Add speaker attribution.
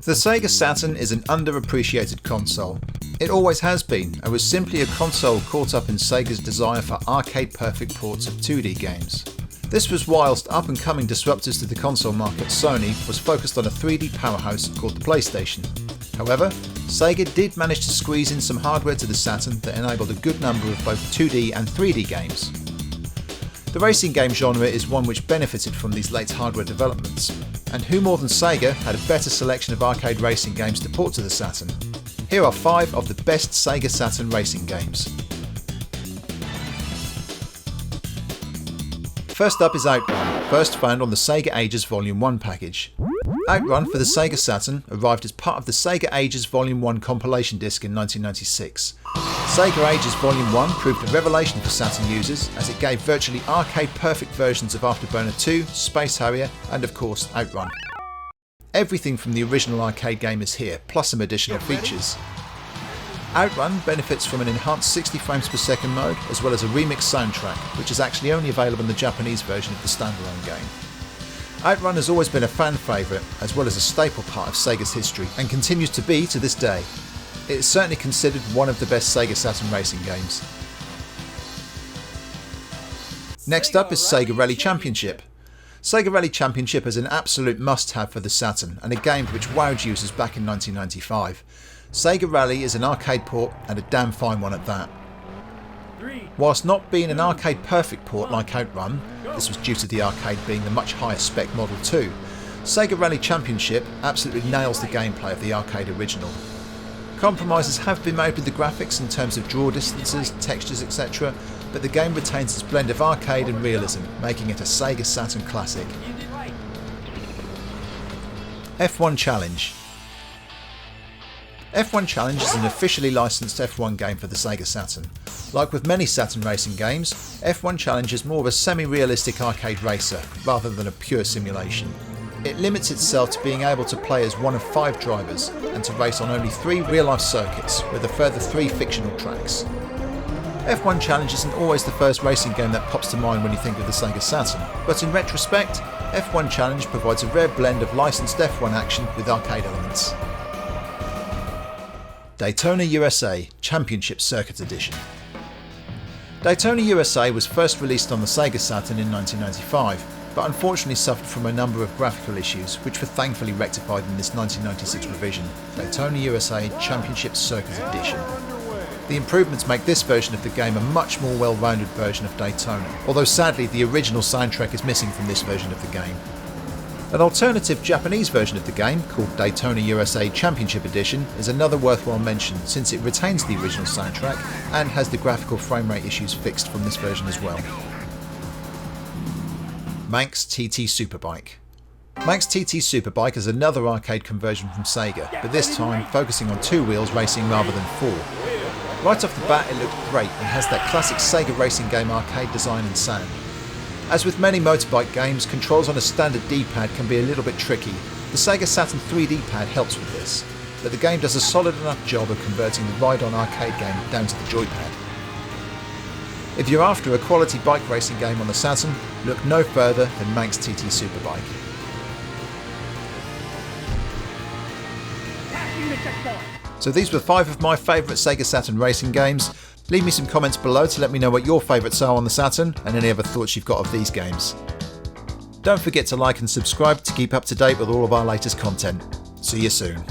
Speaker 1: The Sega Saturn is an underappreciated console. It always has been, and was simply a console caught up in Sega's desire for arcade-perfect ports of 2D games. This was whilst up-and-coming disruptors to the console market, Sony, was focused on a 3D powerhouse called the PlayStation. However, Sega did manage to squeeze in some hardware to the Saturn that enabled a good number of both 2D and 3D games. The racing game genre is one which benefited from these late hardware developments, and who more than Sega had a better selection of arcade racing games to port to the Saturn? Here are 5 of the best Sega Saturn racing games. First up is OutRun, first found on the Sega Ages Volume 1 package. OutRun for the Sega Saturn arrived as part of the Sega Ages Volume 1 compilation disc in 1996. Sega Ages Volume 1 proved a revelation for Saturn users as it gave virtually arcade-perfect versions of Afterburner 2, Space Harrier and of course OutRun. Everything from the original arcade game is here, plus some additional features. OutRun benefits from an enhanced 60 frames per second mode as well as a remixed soundtrack, which is actually only available in the Japanese version of the standalone game. OutRun has always been a fan favourite as well as a staple part of Sega's history and continues to be to this day. It is certainly considered one of the best Sega Saturn racing games. Next up is Sega Rally Championship. Sega Rally Championship is an absolute must-have for the Saturn and a game which wowed users back in 1995. Sega Rally is an arcade port and a damn fine one at that. Whilst not being an arcade-perfect port like OutRun, this was due to the arcade being the much higher spec Model 2, Sega Rally Championship absolutely nails the gameplay of the arcade original. Compromises have been made with the graphics in terms of draw distances, textures, etc., but the game retains its blend of arcade and realism, making it a Sega Saturn classic. F1 Challenge. F1 Challenge is an officially licensed F1 game for the Sega Saturn. Like with many Saturn racing games, F1 Challenge is more of a semi-realistic arcade racer, rather than a pure simulation. It limits itself to being able to play as one of 5 drivers and to race on only 3 real-life circuits with a further 3 fictional tracks. F1 Challenge isn't always the first racing game that pops to mind when you think of the Sega Saturn, but in retrospect, F1 Challenge provides a rare blend of licensed F1 action with arcade elements. Daytona USA Championship Circuit Edition. Daytona USA was first released on the Sega Saturn in 1995, but unfortunately suffered from a number of graphical issues which were thankfully rectified in this 1996 revision, Daytona USA Championship Circuit Edition. The improvements make this version of the game a much more well-rounded version of Daytona, although sadly the original soundtrack is missing from this version of the game. An alternative Japanese version of the game, called Daytona USA Championship Edition, is another worthwhile mention since it retains the original soundtrack and has the graphical frame rate issues fixed from this version as well. Manx TT Superbike. Manx TT Superbike is another arcade conversion from Sega, but this time focusing on 2 wheels racing rather than 4. Right off the bat it looked great and has that classic Sega racing game arcade design and sound. As with many motorbike games, controls on a standard D-pad can be a little bit tricky. The Sega Saturn 3D pad helps with this, but the game does a solid enough job of converting the ride-on arcade game down to the joypad. If you're after a quality bike racing game on the Saturn, look no further than Manx TT Superbike. So these were 5 of my favourite Sega Saturn racing games. Leave me some comments below to let me know what your favourites are on the Saturn and any other thoughts you've got of these games. Don't forget to like and subscribe to keep up to date with all of our latest content. See you soon.